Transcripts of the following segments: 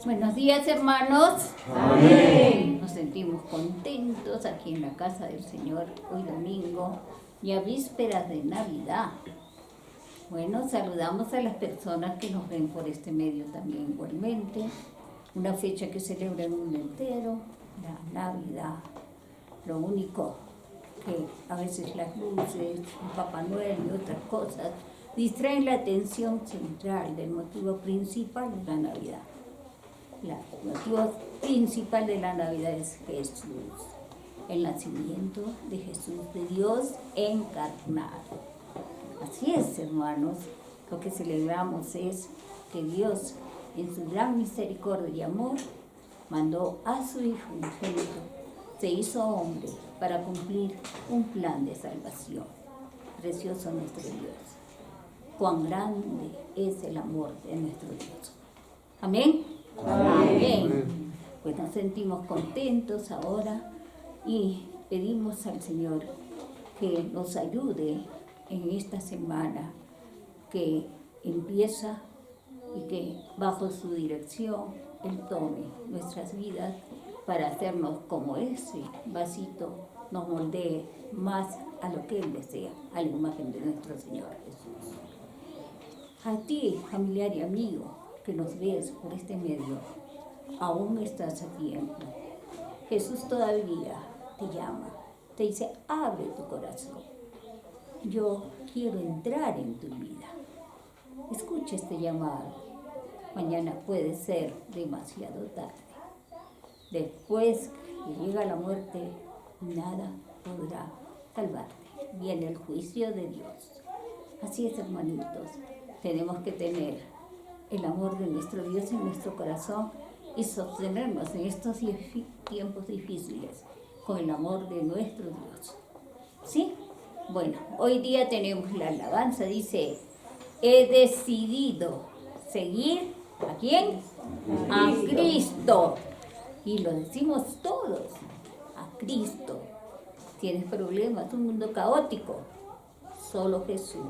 Buenos días, hermanos. Amén. Nos sentimos contentos aquí en la casa del Señor hoy domingo y a vísperas de Navidad. Bueno, saludamos a las personas que nos ven por este medio también igualmente. Una fecha que celebra el mundo entero, la Navidad. Lo único que a veces las luces, el Papá Noel y otras cosas distraen la atención central del motivo principal de la Navidad. El motivo principal de la Navidad es Jesús, el nacimiento de Jesús, de Dios encarnado. Así es, hermanos, lo que celebramos es que Dios, en su gran misericordia y amor, mandó a su Hijo unigénito, se hizo hombre para cumplir un plan de salvación. Precioso nuestro Dios. Cuán grande es el amor de nuestro Dios. Amén. Amén. Pues nos sentimos contentos ahora y pedimos al Señor que nos ayude en esta semana que empieza y que bajo su dirección Él tome nuestras vidas para hacernos como ese vasito nos moldee más a lo que Él desea, a la imagen de nuestro Señor Jesús. A ti, familiar y amigo, que nos ves por este medio, aún estás a tiempo. Jesús todavía te llama, te dice, abre tu corazón. Yo quiero entrar en tu vida. Escucha este llamado. Mañana puede ser demasiado tarde. Después que llega la muerte, nada podrá salvarte. Viene el juicio de Dios. Así es, hermanitos. Tenemos que tener el amor de nuestro Dios en nuestro corazón y sostenernos en estos tiempos difíciles con el amor de nuestro Dios. ¿Sí? Bueno, hoy día tenemos la alabanza, dice, he decidido seguir ¿a quién? A Cristo. Y lo decimos todos, a Cristo. Tienes problemas, un mundo caótico, solo Jesús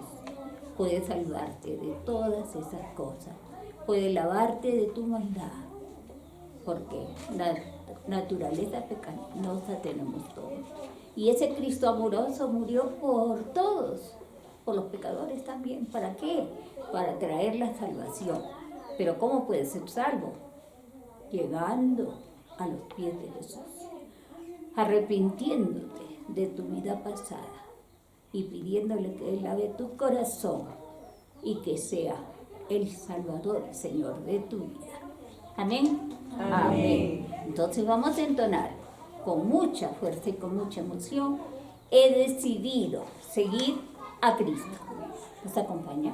puede salvarte de todas esas cosas, puede lavarte de tu maldad, porque la naturaleza pecaminosa tenemos todos. Y ese Cristo amoroso murió por todos, por los pecadores también. ¿Para qué? Para traer la salvación. Pero ¿cómo puedes ser salvo? Llegando a los pies de Jesús, arrepintiéndote de tu vida pasada y pidiéndole que Él lave tu corazón y que sea el Salvador, el Señor de tu vida. Amén. Amén. Entonces vamos a entonar con mucha fuerza y con mucha emoción. He decidido seguir a Cristo. ¿Nos acompaña?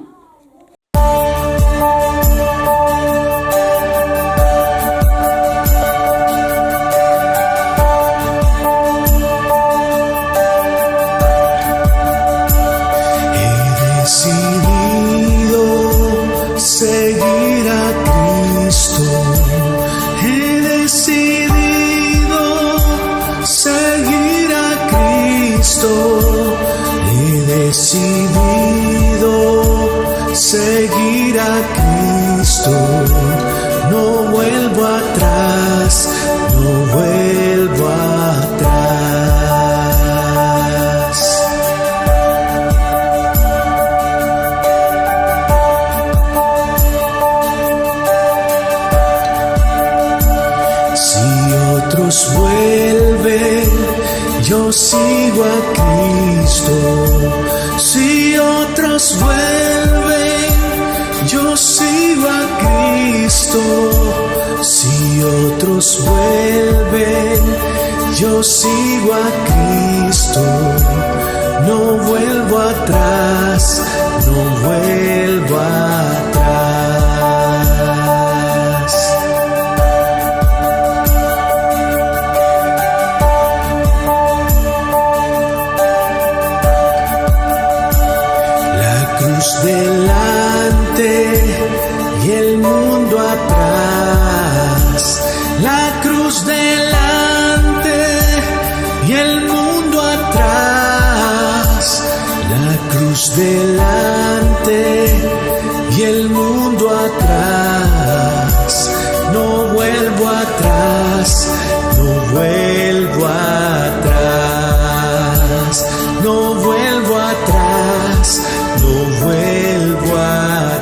Seguir a Cristo, he decidido seguir a Cristo, he decidido seguir a Cristo, no vuelvo atrás, no vuelvo atrás. Vuelven, yo sigo a Cristo. Si otros vuelven, yo sigo a Cristo. Si otros vuelven, yo sigo a Cristo. No vuelvo atrás, no vuelvo atrás. Delante y el mundo atrás, la cruz delante y el mundo atrás, la cruz delante y el mundo atrás, no atrás, no vuelvo atrás, no vuelvo atrás, no vuelvo atrás.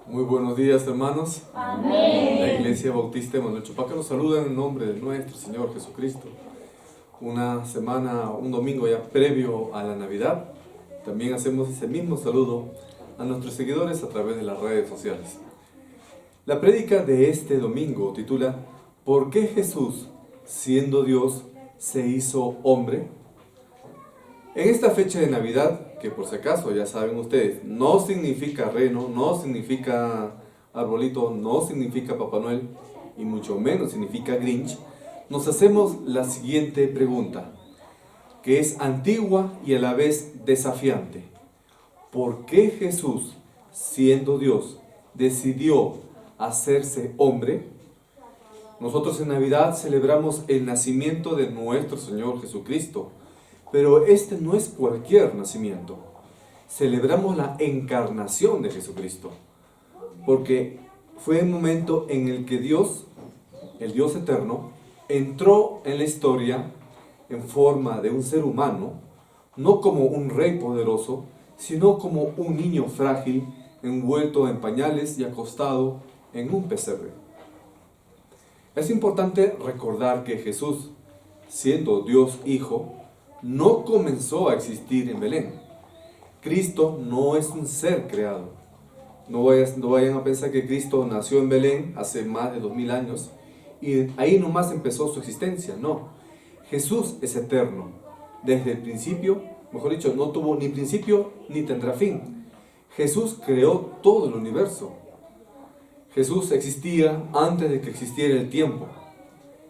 Muy buenos días, hermanos. Amén. La Iglesia Bautista Emanuel Chupaca nos saluda en el nombre de nuestro Señor Jesucristo. Una semana, un domingo ya previo a la Navidad. También hacemos ese mismo saludo a nuestros seguidores a través de las redes sociales. La prédica de este domingo titula ¿Por qué Jesús, siendo Dios, se hizo hombre? En esta fecha de Navidad, que por si acaso ya saben ustedes, no significa reno, no significa arbolito, no significa Papá Noel y mucho menos significa Grinch, nos hacemos la siguiente pregunta, que es antigua y a la vez desafiante. ¿Por qué Jesús, siendo Dios, decidió hacerse hombre? Nosotros en Navidad celebramos el nacimiento de nuestro Señor Jesucristo, pero este no es cualquier nacimiento. Celebramos la encarnación de Jesucristo, porque fue el momento en el que Dios, el Dios eterno, entró en la historia en forma de un ser humano, no como un rey poderoso, sino como un niño frágil, envuelto en pañales y acostado en un pesebre. Es importante recordar que Jesús, siendo Dios Hijo, no comenzó a existir en Belén. Cristo no es un ser creado. No vayan a pensar que Cristo nació en Belén hace más de 2000 años y ahí nomás empezó su existencia. No, Jesús es eterno. Desde el principio, mejor dicho, no tuvo ni principio ni tendrá fin. Jesús creó todo el universo. Jesús existía antes de que existiera el tiempo.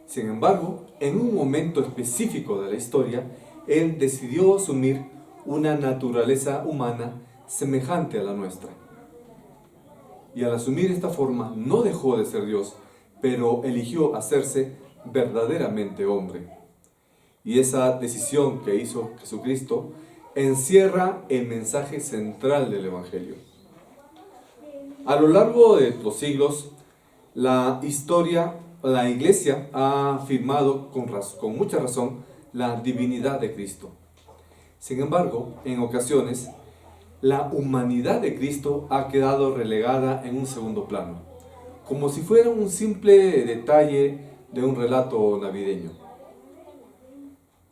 Sin embargo, en un momento específico de la historia, Él decidió asumir una naturaleza humana semejante a la nuestra. Y al asumir esta forma, no dejó de ser Dios, pero eligió hacerse verdaderamente hombre. Y esa decisión que hizo Jesucristo encierra el mensaje central del Evangelio. A lo largo de los siglos, la Iglesia ha afirmado con mucha razón la divinidad de Cristo. Sin embargo, en ocasiones, la humanidad de Cristo ha quedado relegada en un segundo plano, como si fuera un simple detalle de un relato navideño.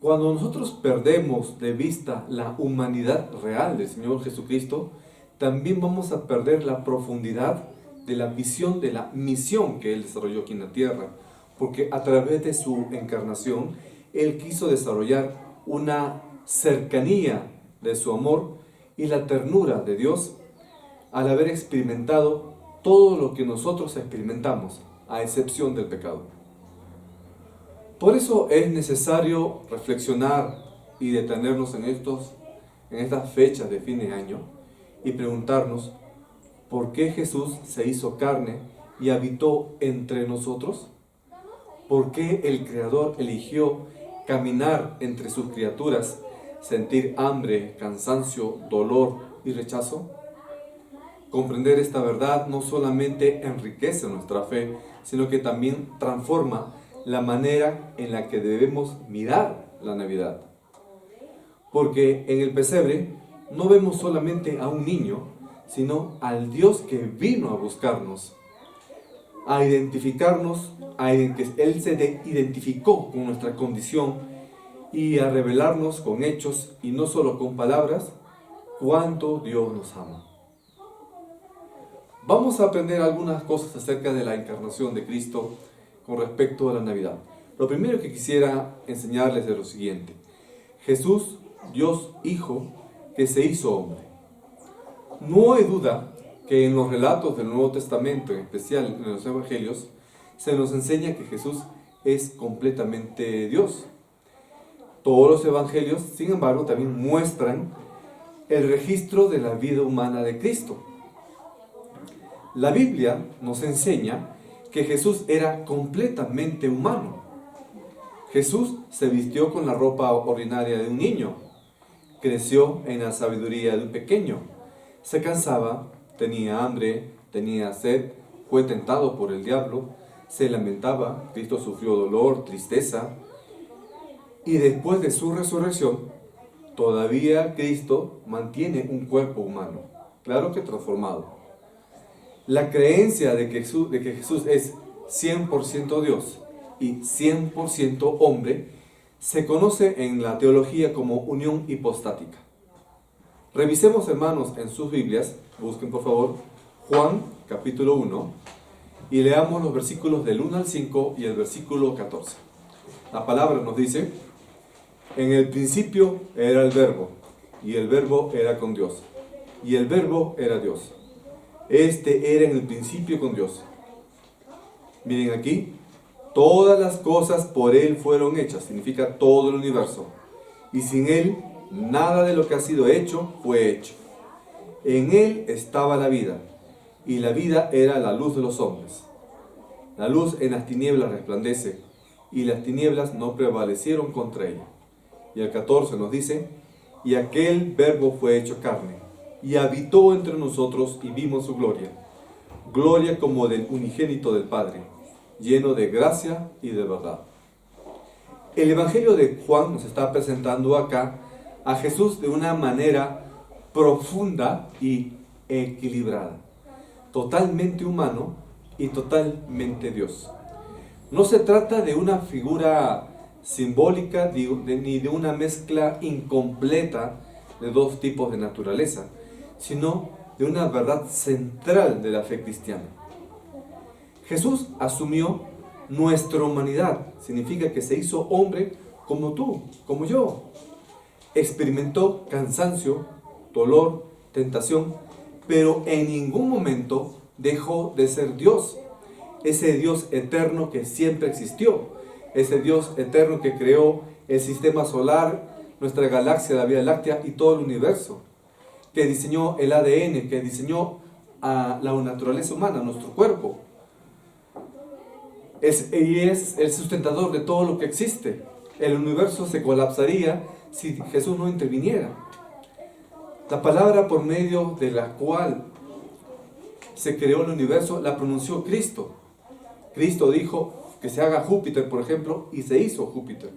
Cuando nosotros perdemos de vista la humanidad real del Señor Jesucristo, también vamos a perder la profundidad de la visión de la misión que Él desarrolló aquí en la tierra, porque a través de su encarnación, Él quiso desarrollar una cercanía de su amor y la ternura de Dios al haber experimentado todo lo que nosotros experimentamos, a excepción del pecado. Por eso es necesario reflexionar y detenernos en estas fechas de fin de año y preguntarnos ¿por qué Jesús se hizo carne y habitó entre nosotros? ¿Por qué el Creador eligió caminar entre sus criaturas, sentir hambre, cansancio, dolor y rechazo? Comprender esta verdad no solamente enriquece nuestra fe, sino que también transforma la manera en la que debemos mirar la Navidad. Porque en el pesebre no vemos solamente a un niño, sino al Dios que vino a buscarnos, a identificarnos, que Él se identificó con nuestra condición y a revelarnos con hechos y no solo con palabras, cuánto Dios nos ama. Vamos a aprender algunas cosas acerca de la encarnación de Cristo con respecto a la Navidad. Lo primero que quisiera enseñarles es lo siguiente. Jesús, Dios Hijo, que se hizo hombre. No hay duda que en los relatos del Nuevo Testamento, en especial en los Evangelios, se nos enseña que Jesús es completamente Dios. Todos los Evangelios, sin embargo, también muestran el registro de la vida humana de Cristo. La Biblia nos enseña que Jesús era completamente humano. Jesús se vistió con la ropa ordinaria de un niño, creció en la sabiduría de un pequeño, se cansaba, tenía hambre, tenía sed, fue tentado por el diablo, se lamentaba, Cristo sufrió dolor, tristeza, y después de su resurrección, todavía Cristo mantiene un cuerpo humano, claro que transformado. La creencia de que Jesús es 100% Dios y 100% hombre se conoce en la teología como unión hipostática. Revisemos, hermanos, en sus Biblias, busquen por favor Juan capítulo 1 y leamos los versículos del 1 al 5 y el versículo 14. La palabra nos dice: en el principio era el Verbo, y el Verbo era con Dios, y el Verbo era Dios. Este era en el principio con Dios. Miren aquí, todas las cosas por Él fueron hechas, significa todo el universo. Y sin Él, nada de lo que ha sido hecho fue hecho. En Él estaba la vida, y la vida era la luz de los hombres. La luz en las tinieblas resplandece, y las tinieblas no prevalecieron contra ella. Y el 14 nos dice: y aquel Verbo fue hecho carne, y habitó entre nosotros, y vimos su gloria, gloria como del unigénito del Padre, lleno de gracia y de verdad. El Evangelio de Juan nos está presentando acá a Jesús de una manera profunda y equilibrada, totalmente humano y totalmente Dios. No se trata de una figura simbólica ni de una mezcla incompleta de dos tipos de naturaleza, sino de una verdad central de la fe cristiana. Jesús asumió nuestra humanidad, significa que se hizo hombre como tú, como yo. Experimentó cansancio, dolor, tentación, pero en ningún momento dejó de ser Dios, ese Dios eterno que siempre existió, ese Dios eterno que creó el sistema solar, nuestra galaxia, la Vía Láctea y todo el universo, que diseñó el ADN, que diseñó a la naturaleza humana, nuestro cuerpo. Y es el sustentador de todo lo que existe. El universo se colapsaría si Jesús no interviniera. La palabra por medio de la cual se creó el universo la pronunció Cristo. Cristo dijo que se haga Júpiter, por ejemplo, y se hizo Júpiter.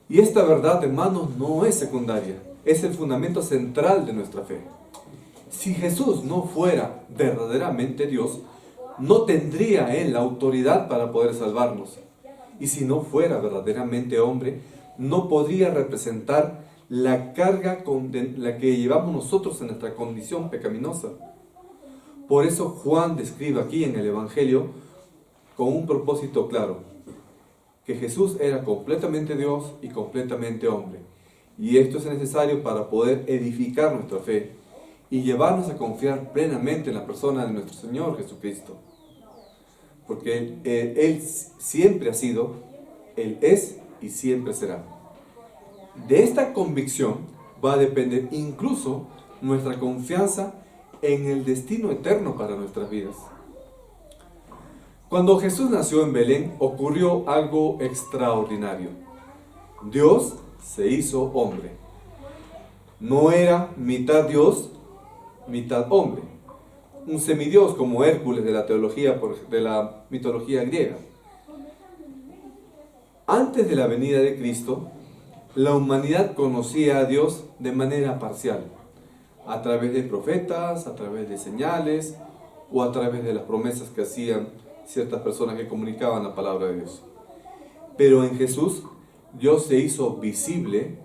Y esta verdad, hermanos, no es secundaria, es el fundamento central de nuestra fe. Si Jesús no fuera verdaderamente Dios, no tendría Él la autoridad para poder salvarnos. Y si no fuera verdaderamente hombre, no podría representar la carga con la que llevamos nosotros en nuestra condición pecaminosa. Por eso Juan describe aquí en el Evangelio con un propósito claro, que Jesús era completamente Dios y completamente hombre. Y esto es necesario para poder edificar nuestra fe y llevarnos a confiar plenamente en la persona de nuestro Señor Jesucristo. Porque Él siempre ha sido, Él es y siempre será. De esta convicción va a depender incluso nuestra confianza en el destino eterno para nuestras vidas. Cuando Jesús nació en Belén, ocurrió algo extraordinario. Dios se hizo hombre. No era mitad Dios, mitad hombre. Un semidios como Hércules de la mitología griega. Antes de la venida de Cristo, la humanidad conocía a Dios de manera parcial, a través de profetas, a través de señales o a través de las promesas que hacían ciertas personas que comunicaban la palabra de Dios. Pero en Jesús, Dios se hizo visible,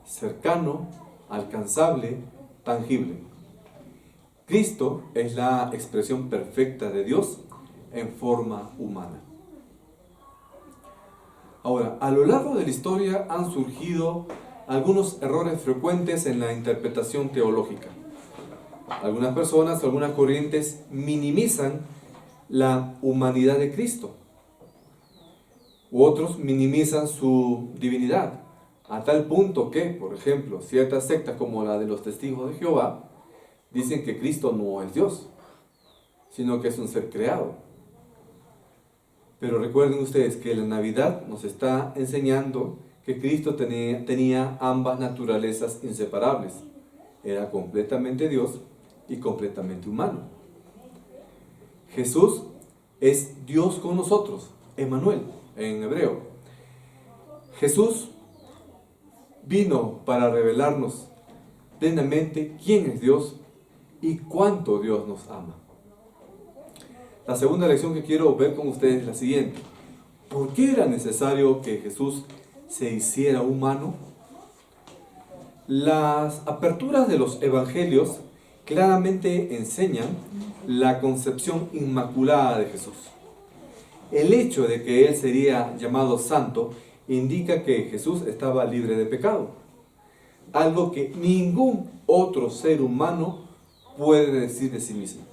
cercano, alcanzable, tangible. Cristo es la expresión perfecta de Dios en forma humana. Ahora, a lo largo de la historia han surgido algunos errores frecuentes en la interpretación teológica. Algunas personas, algunas corrientes minimizan la humanidad de Cristo. U otros minimizan su divinidad, a tal punto que, por ejemplo, ciertas sectas como la de los Testigos de Jehová dicen que Cristo no es Dios, sino que es un ser creado. Pero recuerden ustedes que la Navidad nos está enseñando que Cristo tenía ambas naturalezas inseparables. Era completamente Dios y completamente humano. Jesús es Dios con nosotros, Emmanuel en hebreo. Jesús vino para revelarnos plenamente quién es Dios y cuánto Dios nos ama. La segunda lección que quiero ver con ustedes es la siguiente. ¿Por qué era necesario que Jesús se hiciera humano? Las aperturas de los evangelios claramente enseñan la concepción inmaculada de Jesús. El hecho de que Él sería llamado santo indica que Jesús estaba libre de pecado, algo que ningún otro ser humano puede decir de sí mismo.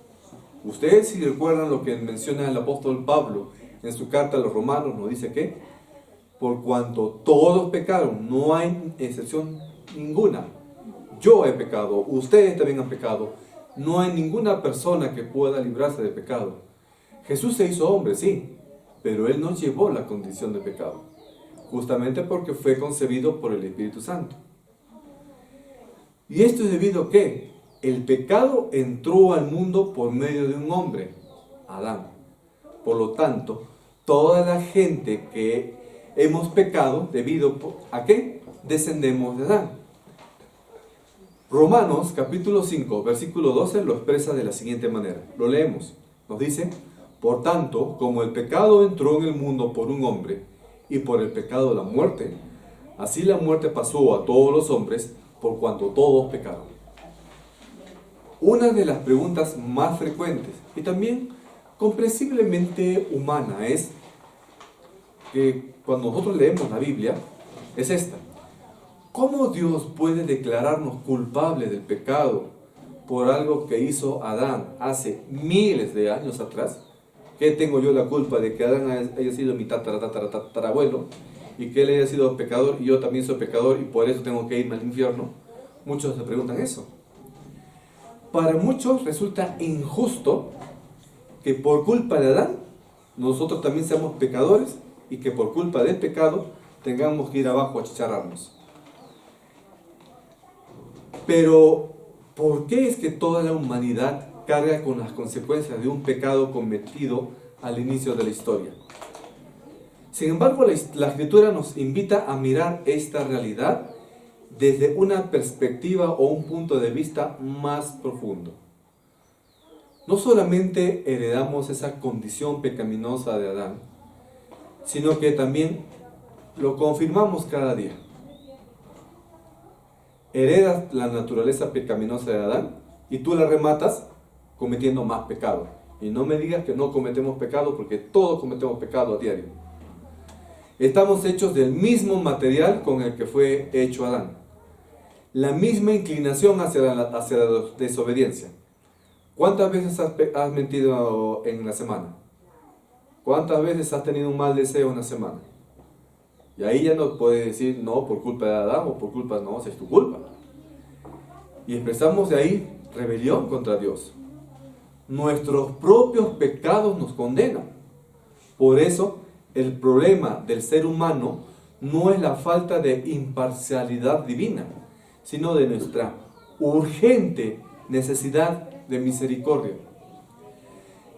Ustedes, si recuerdan lo que menciona el apóstol Pablo en su carta a los romanos, nos dice que por cuanto todos pecaron, no hay excepción ninguna. Yo he pecado, ustedes también han pecado. No hay ninguna persona que pueda librarse de pecado. Jesús se hizo hombre, sí, pero Él no llevó la condición de pecado, justamente porque fue concebido por el Espíritu Santo. ¿Y esto es debido a qué? El pecado entró al mundo por medio de un hombre, Adán. Por lo tanto, toda la gente que hemos pecado, ¿debido a qué? Descendemos de Adán. Romanos capítulo 5, versículo 12 lo expresa de la siguiente manera. Lo leemos. Nos dice: por tanto, como el pecado entró en el mundo por un hombre, y por el pecado la muerte, así la muerte pasó a todos los hombres, por cuanto todos pecaron. Una de las preguntas más frecuentes y también comprensiblemente humana es que cuando nosotros leemos la Biblia es esta: ¿cómo Dios puede declararnos culpables del pecado por algo que hizo Adán hace miles de años atrás? ¿Qué tengo yo la culpa de que Adán haya sido mi tatarabuelo y que él haya sido pecador y yo también soy pecador y por eso tengo que irme al infierno? Muchos se preguntan eso. Para muchos resulta injusto que por culpa de Adán nosotros también seamos pecadores y que por culpa del pecado tengamos que ir abajo a achicharrarnos. Pero, ¿por qué es que toda la humanidad carga con las consecuencias de un pecado cometido al inicio de la historia? Sin embargo, la Escritura nos invita a mirar esta realidad desde una perspectiva o un punto de vista más profundo. No solamente heredamos esa condición pecaminosa de Adán, sino que también lo confirmamos cada día. Heredas la naturaleza pecaminosa de Adán y tú la rematas cometiendo más pecado. Y no me digas que no cometemos pecado, porque todos cometemos pecado a diario. Estamos hechos del mismo material con el que fue hecho Adán. La misma inclinación hacia la desobediencia. ¿Cuántas veces has mentido en la semana? ¿Cuántas veces has tenido un mal deseo en la semana? Y ahí ya no puedes decir, no, por culpa de Adán o por culpa, no, es tu culpa. Y expresamos de ahí rebelión contra Dios. Nuestros propios pecados nos condenan. Por eso, el problema del ser humano no es la falta de imparcialidad divina, sino de nuestra urgente necesidad de misericordia.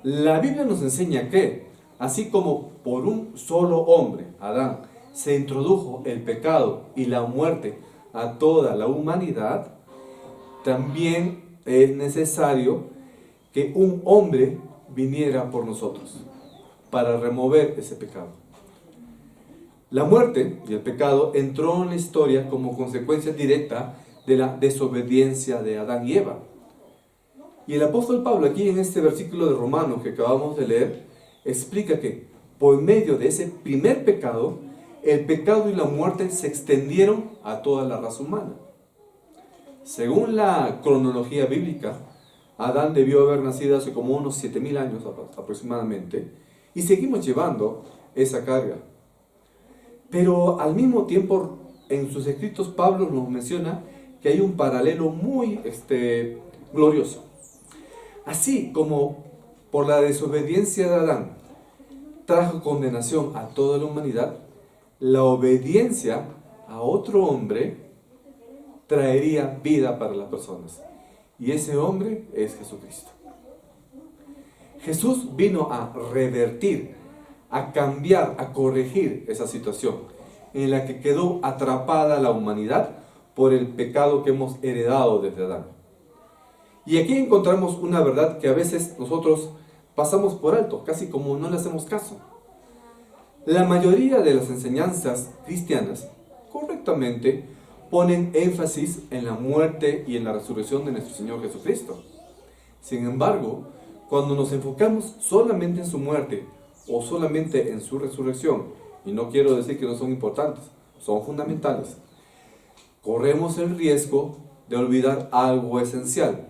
La Biblia nos enseña que, así como por un solo hombre, Adán, se introdujo el pecado y la muerte a toda la humanidad, también es necesario que un hombre viniera por nosotros para remover ese pecado. La muerte y el pecado entró en la historia como consecuencia directa de la desobediencia de Adán y Eva. Y el apóstol Pablo aquí en este versículo de Romanos que acabamos de leer, explica que por medio de ese primer pecado, el pecado y la muerte se extendieron a toda la raza humana. Según la cronología bíblica, Adán debió haber nacido hace como unos 7.000 años aproximadamente, y seguimos llevando esa carga. Pero al mismo tiempo, en sus escritos, Pablo nos menciona que hay un paralelo muy glorioso. Así como por la desobediencia de Adán, trajo condenación a toda la humanidad, la obediencia a otro hombre traería vida para las personas. Y ese hombre es Jesucristo. Jesús vino a revertir, a cambiar, a corregir esa situación en la que quedó atrapada la humanidad por el pecado que hemos heredado desde Adán. Y aquí encontramos una verdad que a veces nosotros pasamos por alto, casi como no le hacemos caso. La mayoría de las enseñanzas cristianas, correctamente, ponen énfasis en la muerte y en la resurrección de nuestro Señor Jesucristo. Sin embargo, cuando nos enfocamos solamente en su muerte o solamente en su resurrección, y no quiero decir que no son importantes, son fundamentales, corremos el riesgo de olvidar algo esencial.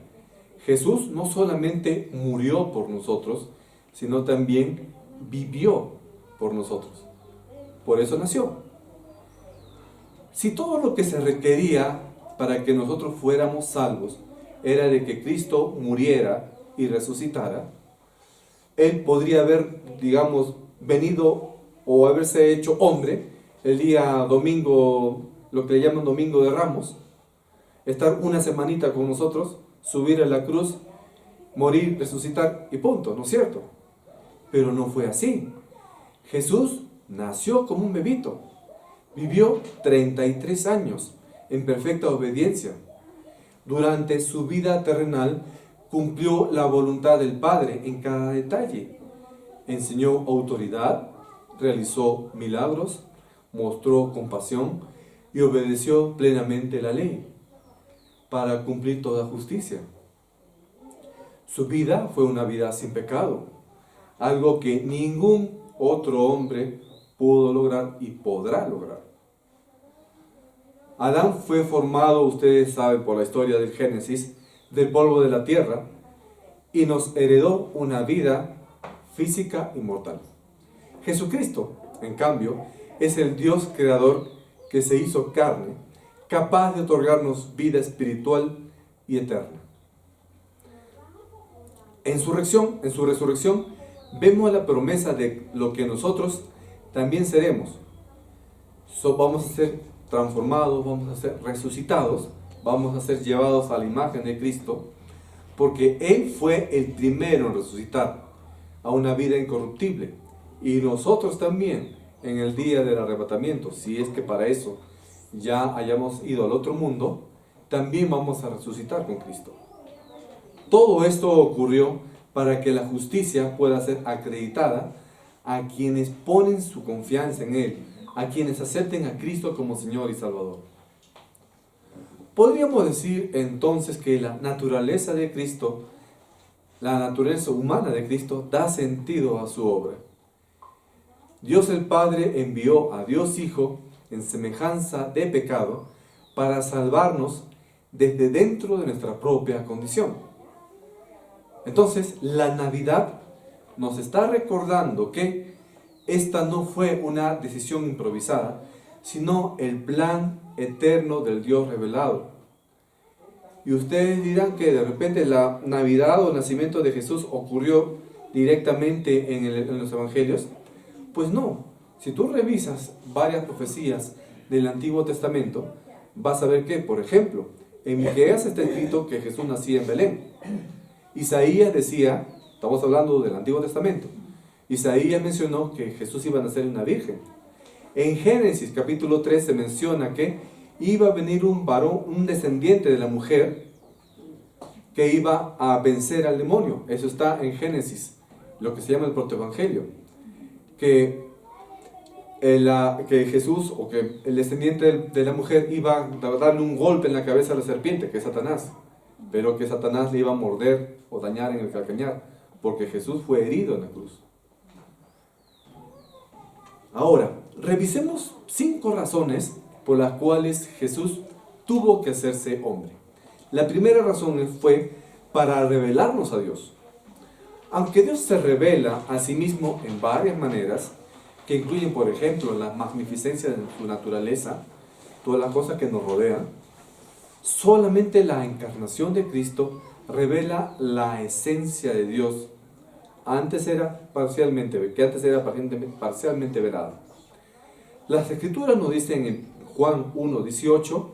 Jesús no solamente murió por nosotros, sino también vivió por nosotros. Por eso nació. Si todo lo que se requería para que nosotros fuéramos salvos era de que Cristo muriera y resucitara, Él podría haber, digamos, venido o haberse hecho hombre el día domingo, lo que le llaman Domingo de Ramos, estar una semanita con nosotros, subir a la cruz, morir, resucitar y punto, ¿no es cierto? Pero no fue así. Jesús nació como un bebito, vivió 33 años en perfecta obediencia. Durante su vida terrenal cumplió la voluntad del Padre en cada detalle. Enseñó autoridad, realizó milagros, mostró compasión y obedeció plenamente la ley para cumplir toda justicia. Su vida fue una vida sin pecado, algo que ningún otro hombre pudo lograr y podrá lograr. Adán fue formado, ustedes saben por la historia del Génesis, del polvo de la tierra y nos heredó una vida física y mortal. Jesucristo, en cambio, es el Dios creador que se hizo carne, capaz de otorgarnos vida espiritual y eterna. En su resurrección, vemos la promesa de lo que nosotros también seremos. Vamos a ser transformados, vamos a ser resucitados, vamos a ser llevados a la imagen de Cristo, porque Él fue el primero en resucitar a una vida incorruptible. Y nosotros también, en el día del arrebatamiento, si es que para eso ya hayamos ido al otro mundo, también vamos a resucitar con Cristo. Todo esto ocurrió para que la justicia pueda ser acreditada a quienes ponen su confianza en Él, a quienes acepten a Cristo como Señor y Salvador. Podríamos decir entonces que la naturaleza de Cristo, la naturaleza humana de Cristo, da sentido a su obra. Dios el Padre envió a Dios Hijo en semejanza de pecado para salvarnos desde dentro de nuestra propia condición. Entonces, la Navidad nos está recordando que esta no fue una decisión improvisada, sino el plan eterno del Dios revelado. Y ustedes dirán que de repente la Navidad o el nacimiento de Jesús ocurrió directamente en los Evangelios. Pues no. Si tú revisas varias profecías del Antiguo Testamento, vas a ver que, por ejemplo, en Miqueas está escrito que Jesús nacía en Belén. Isaías decía, estamos hablando del Antiguo Testamento, Isaías mencionó que Jesús iba a nacer una virgen. En Génesis capítulo 3 se menciona que iba a venir un varón, un descendiente de la mujer, que iba a vencer al demonio. Eso está en Génesis, lo que se llama el protoevangelio. Que Jesús, o que el descendiente de la mujer iba a darle un golpe en la cabeza a la serpiente, que es Satanás, pero que Satanás le iba a morder o dañar en el calcañar, porque Jesús fue herido en la cruz. Ahora, revisemos 5 razones por las cuales Jesús tuvo que hacerse hombre. La primera razón fue para revelarnos a Dios. Aunque Dios se revela a sí mismo en varias maneras, que incluyen, por ejemplo, la magnificencia de su naturaleza, todas las cosas que nos rodean, solamente la encarnación de Cristo revela la esencia de Dios antes era parcialmente velada. Las Escrituras nos dicen en Juan 1:18,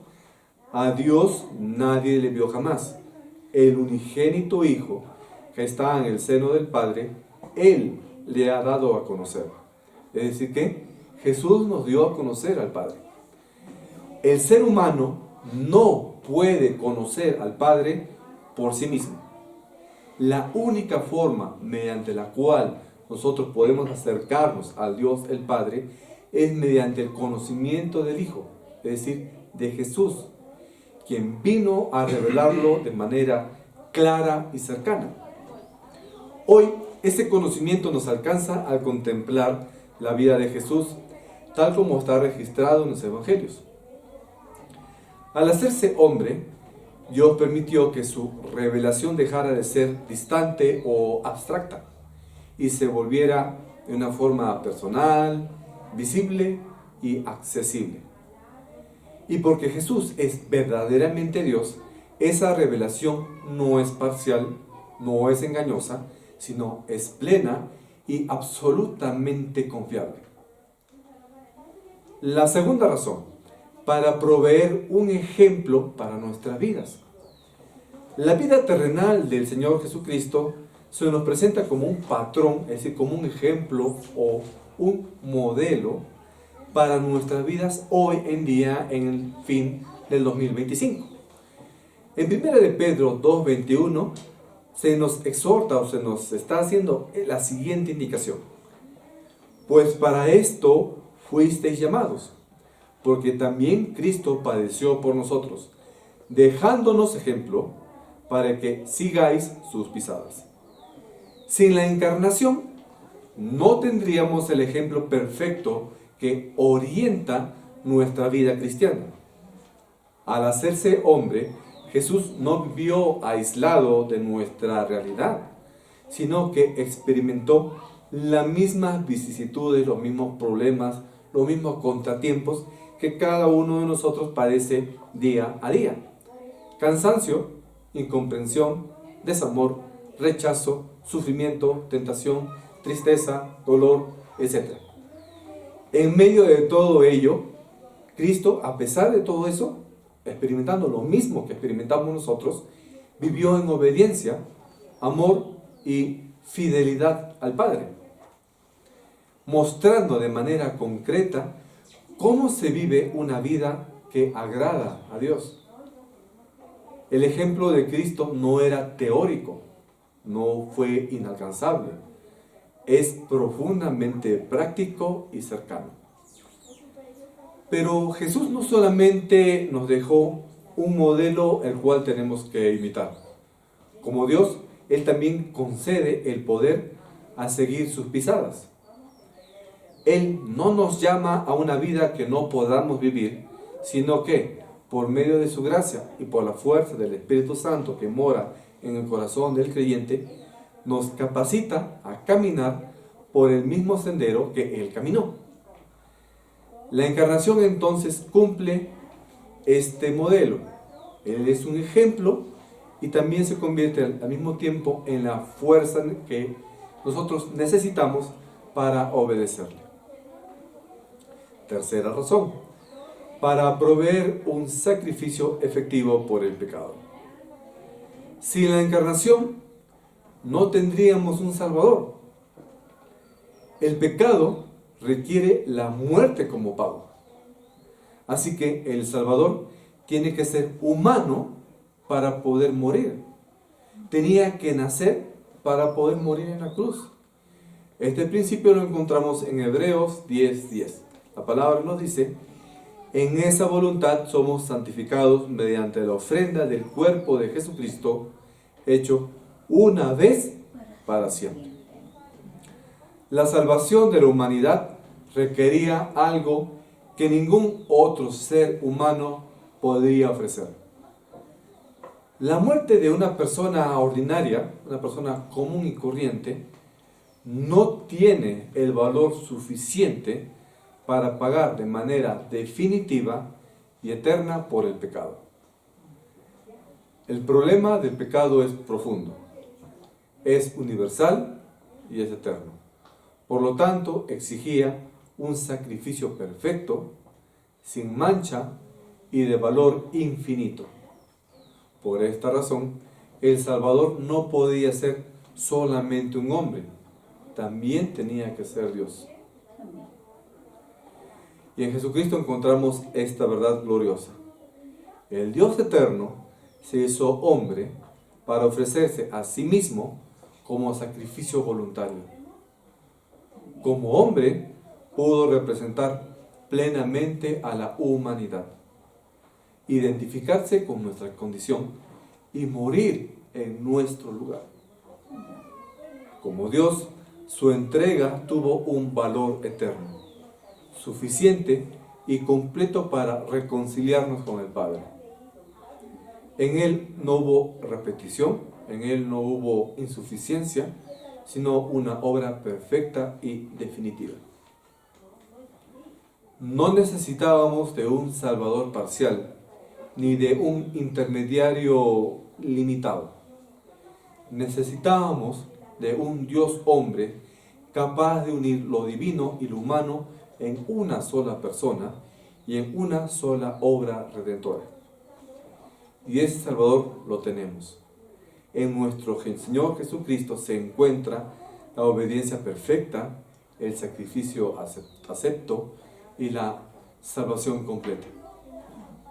a Dios nadie le vio jamás. El unigénito Hijo que está en el seno del Padre, Él le ha dado a conocer. Es decir que Jesús nos dio a conocer al Padre. El ser humano no puede conocer al Padre por sí mismo. La única forma mediante la cual nosotros podemos acercarnos al Dios el Padre es mediante el conocimiento del Hijo, es decir, de Jesús, quien vino a revelarlo de manera clara y cercana. Hoy, ese conocimiento nos alcanza al contemplar la vida de Jesús, tal como está registrado en los Evangelios. Al hacerse hombre, Dios permitió que su revelación dejara de ser distante o abstracta y se volviera de una forma personal, visible y accesible. Y porque Jesús es verdaderamente Dios, esa revelación no es parcial, no es engañosa, sino es plena y absolutamente confiable. La segunda razón, para proveer un ejemplo para nuestras vidas. La vida terrenal del Señor Jesucristo se nos presenta como un patrón, es decir, como un ejemplo o un modelo para nuestras vidas hoy en día en el fin del 2025. En 1 de Pedro 2:21 se nos exhorta o se nos está haciendo la siguiente indicación. Pues para esto fuisteis llamados, porque también Cristo padeció por nosotros, dejándonos ejemplo para que sigáis sus pisadas. Sin la encarnación no tendríamos el ejemplo perfecto que orienta nuestra vida cristiana. Al hacerse hombre, Jesús no vivió aislado de nuestra realidad, sino que experimentó las mismas vicisitudes, los mismos problemas, los mismos contratiempos que cada uno de nosotros padece día a día. Cansancio, incomprensión, desamor, rechazo, sufrimiento, tentación, tristeza, dolor, etc. En medio de todo ello, Cristo, a pesar de todo eso, experimentando lo mismo que experimentamos nosotros, vivió en obediencia, amor y fidelidad al Padre, mostrando de manera concreta cómo se vive una vida que agrada a Dios. El ejemplo de Cristo no era teórico, no fue inalcanzable, es profundamente práctico y cercano. Pero Jesús no solamente nos dejó un modelo el cual tenemos que imitar. Como Dios, Él también concede el poder a seguir sus pisadas. Él no nos llama a una vida que no podamos vivir, sino que, por medio de su gracia y por la fuerza del Espíritu Santo que mora en el corazón del creyente, nos capacita a caminar por el mismo sendero que Él caminó. La encarnación entonces cumple este modelo. Él es un ejemplo y también se convierte al mismo tiempo en la fuerza que nosotros necesitamos para obedecerle. Tercera razón, para proveer un sacrificio efectivo por el pecado. Sin la encarnación no tendríamos un Salvador. El pecado requiere la muerte como pago. Así que el Salvador tiene que ser humano para poder morir. Tenía que nacer para poder morir en la cruz. Este principio lo encontramos en Hebreos 10:10. La palabra nos dice: en esa voluntad somos santificados mediante la ofrenda del cuerpo de Jesucristo, hecho una vez para siempre. La salvación de la humanidad requería algo que ningún otro ser humano podría ofrecer. La muerte de una persona ordinaria, una persona común y corriente, no tiene el valor suficiente para pagar de manera definitiva y eterna por el pecado. El problema del pecado es profundo, es universal y es eterno. Por lo tanto, exigía un sacrificio perfecto, sin mancha y de valor infinito. Por esta razón, el Salvador no podía ser solamente un hombre, también tenía que ser Dios. Y en Jesucristo encontramos esta verdad gloriosa. El Dios eterno se hizo hombre para ofrecerse a sí mismo como sacrificio voluntario. Como hombre, pudo representar plenamente a la humanidad, identificarse con nuestra condición y morir en nuestro lugar. Como Dios, su entrega tuvo un valor eterno, suficiente y completo para reconciliarnos con el Padre. En Él no hubo repetición, en Él no hubo insuficiencia, sino una obra perfecta y definitiva. No necesitábamos de un Salvador parcial, ni de un intermediario limitado. Necesitábamos de un Dios hombre capaz de unir lo divino y lo humano en una sola persona y en una sola obra redentora. Y ese Salvador lo tenemos. En nuestro Señor Jesucristo se encuentra la obediencia perfecta, el sacrificio acepto y la salvación completa.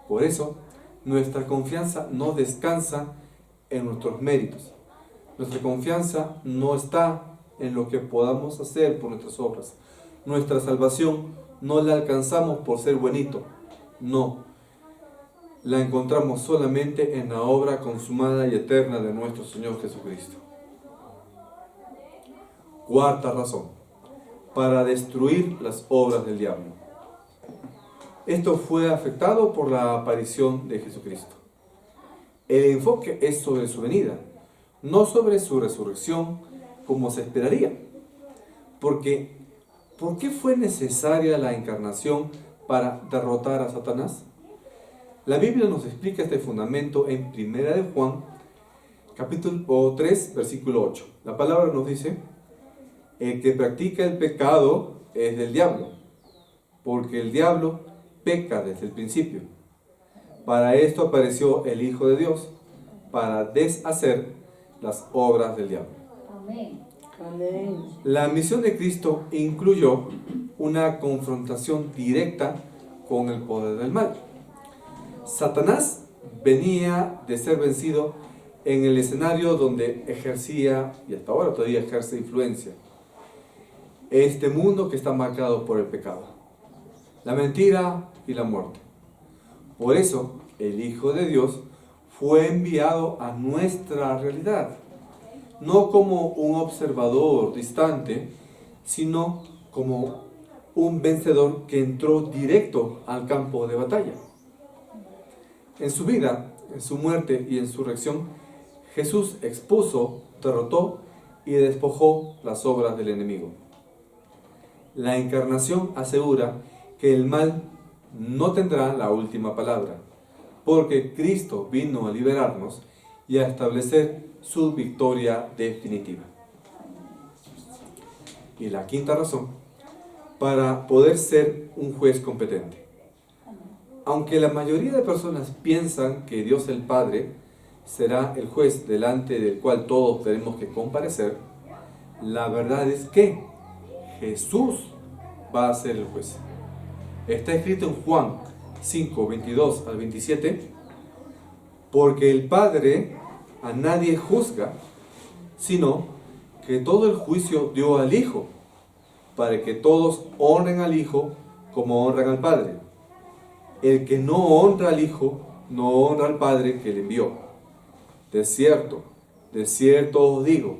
Por eso, nuestra confianza no descansa en nuestros méritos. Nuestra confianza no está en lo que podamos hacer por nuestras obras. Nuestra salvación no la alcanzamos por ser buenito. No. La encontramos solamente en la obra consumada y eterna de nuestro Señor Jesucristo. Cuarta razón. Para destruir las obras del diablo. Esto fue afectado por la aparición de Jesucristo. El enfoque es sobre su venida, no sobre su resurrección como se esperaría. Porque, ¿por qué fue necesaria la encarnación para derrotar a Satanás? La Biblia nos explica este fundamento en 1 de Juan, capítulo 3, versículo 8. La palabra nos dice: el que practica el pecado es del diablo, porque el diablo peca desde el principio. Para esto apareció el Hijo de Dios, para deshacer las obras del diablo. Amén. Amén. La misión de Cristo incluyó una confrontación directa con el poder del mal. Satanás venía de ser vencido en el escenario donde ejercía, y hasta ahora todavía ejerce influencia, este mundo que está marcado por el pecado, la mentira y la muerte. Por eso, el Hijo de Dios fue enviado a nuestra realidad, no como un observador distante, sino como un vencedor que entró directo al campo de batalla. En su vida, en su muerte y en su resurrección, Jesús expuso, derrotó y despojó las obras del enemigo. La encarnación asegura que el mal no tendrá la última palabra, porque Cristo vino a liberarnos y a establecer su victoria definitiva. Y la quinta razón, para poder ser un juez competente. Aunque la mayoría de personas piensan que Dios el Padre será el juez delante del cual todos tenemos que comparecer, la verdad es que Jesús va a ser el juez. Está escrito en Juan 5, 22 al 27, porque el Padre a nadie juzga, sino que todo el juicio dio al Hijo, para que todos honren al Hijo como honran al Padre. El que no honra al Hijo, no honra al Padre que le envió. De cierto os digo,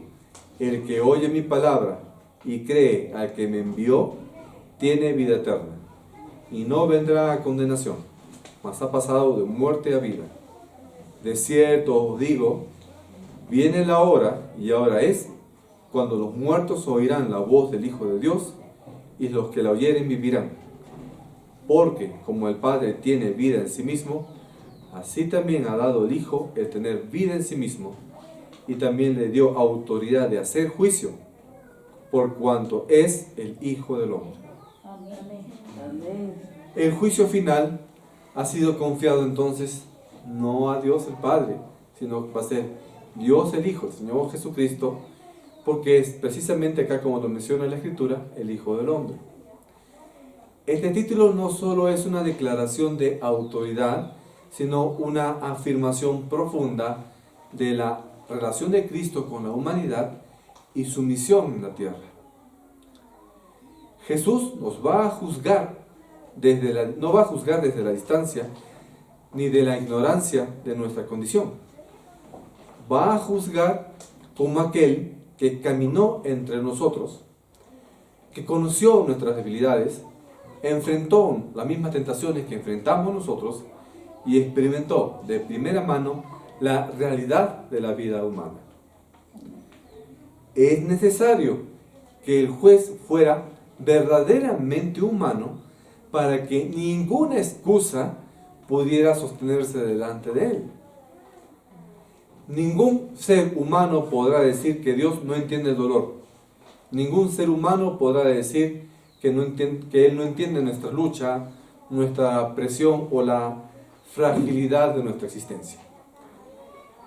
el que oye mi palabra y cree al que me envió, tiene vida eterna, y no vendrá a condenación, mas ha pasado de muerte a vida. De cierto os digo, viene la hora, y ahora es, cuando los muertos oirán la voz del Hijo de Dios, y los que la oyeren vivirán. Porque como el Padre tiene vida en sí mismo, así también ha dado el Hijo el tener vida en sí mismo, y también le dio autoridad de hacer juicio, por cuanto es el Hijo del Hombre. Amén. El juicio final ha sido confiado entonces no a Dios el Padre, sino que va a ser Dios el Hijo, el Señor Jesucristo, porque es precisamente acá, como lo menciona la Escritura, el Hijo del Hombre. Este título no solo es una declaración de autoridad, sino una afirmación profunda de la relación de Cristo con la humanidad y su misión en la tierra. Jesús nos va a juzgar no va a juzgar desde la distancia ni de la ignorancia de nuestra condición. Va a juzgar como aquel que caminó entre nosotros, que conoció nuestras debilidades, enfrentó las mismas tentaciones que enfrentamos nosotros y experimentó de primera mano la realidad de la vida humana. Es necesario que el juez fuera verdaderamente humano para que ninguna excusa pudiera sostenerse delante de él. Ningún ser humano podrá decir que Dios no entiende el dolor. Ningún ser humano podrá decir que Él no entiende nuestra lucha, nuestra presión o la fragilidad de nuestra existencia.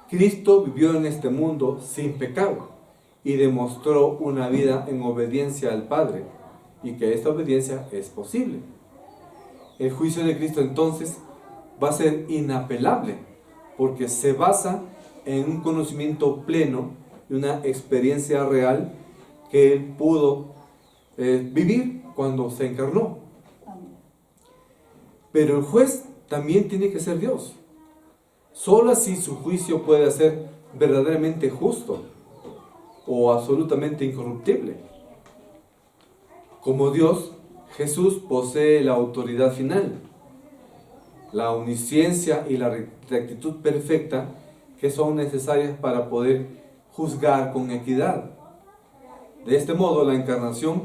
Cristo vivió en este mundo sin pecado y demostró una vida en obediencia al Padre, y que esta obediencia es posible. El juicio de Cristo entonces va a ser inapelable, porque se basa en un conocimiento pleno y una experiencia real que Él pudo vivir cuando se encarnó. Pero el juez también tiene que ser Dios. Solo así su juicio puede ser verdaderamente justo o absolutamente incorruptible. Como Dios, Jesús posee la autoridad final, la omnisciencia y la rectitud perfecta que son necesarias para poder juzgar con equidad. De este modo, la encarnación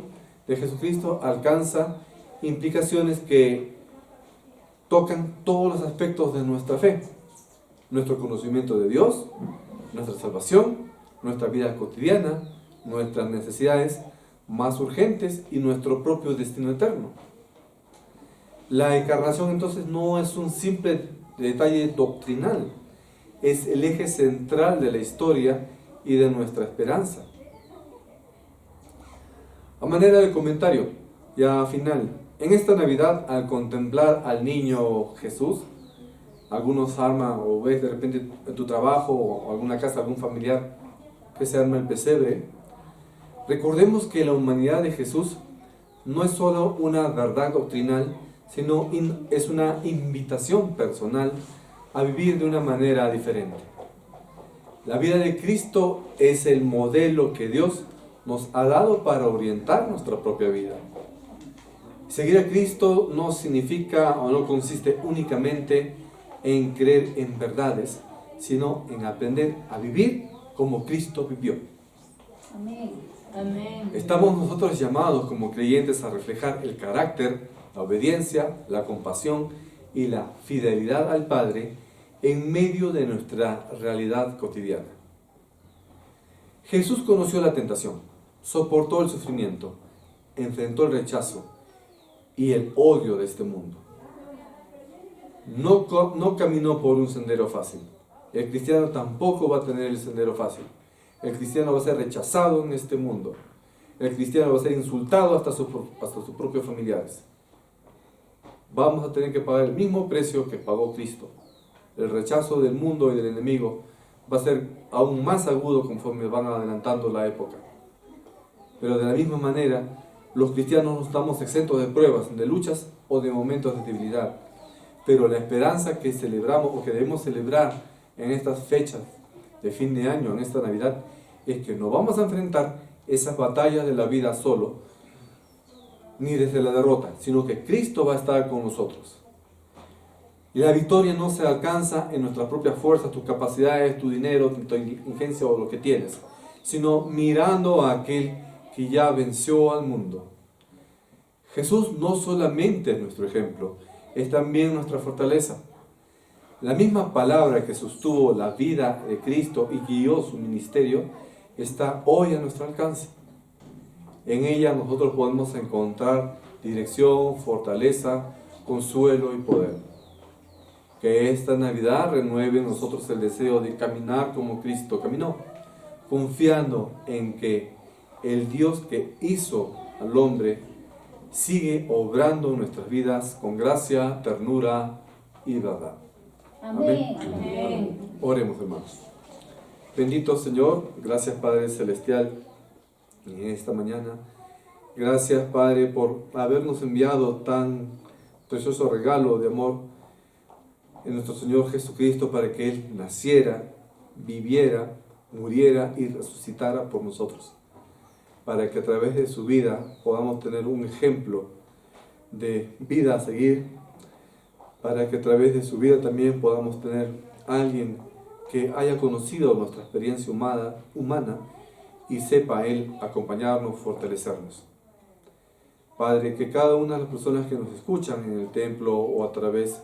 de Jesucristo alcanza implicaciones que tocan todos los aspectos de nuestra fe: nuestro conocimiento de Dios, nuestra salvación, nuestra vida cotidiana, nuestras necesidades más urgentes y nuestro propio destino eterno. La encarnación entonces no es un simple detalle doctrinal, es el eje central de la historia y de nuestra esperanza. A manera de comentario, ya final, en esta Navidad, al contemplar al niño Jesús, algunos arman o ves de repente en tu trabajo o alguna casa, algún familiar que se arma el pesebre, recordemos que la humanidad de Jesús no es solo una verdad doctrinal, sino es una invitación personal a vivir de una manera diferente. La vida de Cristo es el modelo que Dios nos ha dado para orientar nuestra propia vida. Seguir a Cristo no significa o no consiste únicamente en creer en verdades, sino en aprender a vivir como Cristo vivió. Amén. Amén. Estamos nosotros llamados como creyentes a reflejar el carácter, la obediencia, la compasión y la fidelidad al Padre en medio de nuestra realidad cotidiana. Jesús conoció la tentación, soportó el sufrimiento, enfrentó el rechazo y el odio de este mundo. No caminó por un sendero fácil. El cristiano tampoco va a tener el sendero fácil. El cristiano va a ser rechazado en este mundo. El cristiano va a ser insultado hasta sus propios familiares. Vamos a tener que pagar el mismo precio que pagó Cristo. El rechazo del mundo y del enemigo va a ser aún más agudo conforme van adelantando la época. Pero de la misma manera, los cristianos no estamos exentos de pruebas, de luchas o de momentos de debilidad. Pero la esperanza que celebramos o que debemos celebrar en estas fechas de fin de año, en esta Navidad, es que no vamos a enfrentar esas batallas de la vida solo, ni desde la derrota, sino que Cristo va a estar con nosotros. Y la victoria no se alcanza en nuestras propias fuerzas, tus capacidades, tu dinero, tu inteligencia o lo que tienes, sino mirando a aquel que ya venció al mundo. Jesús no solamente es nuestro ejemplo, es también nuestra fortaleza. La misma palabra que sostuvo la vida de Cristo y guió su ministerio está hoy a nuestro alcance. En ella nosotros podemos encontrar dirección, fortaleza, consuelo y poder. Que esta Navidad renueve en nosotros el deseo de caminar como Cristo caminó, confiando en que el Dios que hizo al hombre sigue obrando en nuestras vidas con gracia, ternura y verdad. Amén. Amén. Oremos, hermanos. Bendito Señor, gracias Padre Celestial en esta mañana. Gracias Padre por habernos enviado tan precioso regalo de amor en nuestro Señor Jesucristo para que Él naciera, viviera, muriera y resucitara por nosotros. Para que a través de su vida podamos tener un ejemplo de vida a seguir. Para que a través de su vida también podamos tener a alguien que haya conocido nuestra experiencia humana y sepa Él acompañarnos, fortalecernos. Padre, que cada una de las personas que nos escuchan en el templo o a través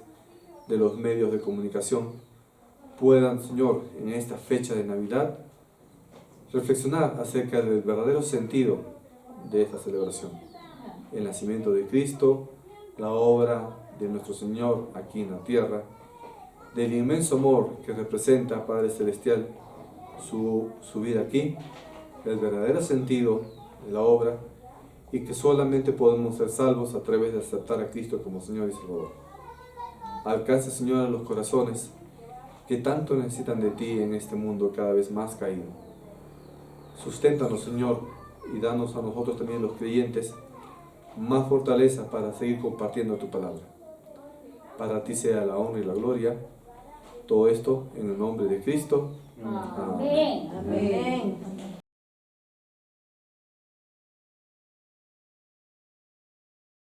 de los medios de comunicación puedan, Señor, en esta fecha de Navidad, reflexionar acerca del verdadero sentido de esta celebración. El nacimiento de Cristo, la obra de nuestro Señor aquí en la tierra, del inmenso amor que representa, Padre Celestial, su vida aquí, el verdadero sentido de la obra, y que solamente podemos ser salvos a través de aceptar a Cristo como Señor y Salvador. Alcanza, Señor, a los corazones que tanto necesitan de ti en este mundo cada vez más caído. Susténtanos, Señor, y danos a nosotros también, los creyentes, más fortaleza para seguir compartiendo tu palabra. Para ti sea la honra y la gloria. Todo esto en el nombre de Cristo. Amén. Amén.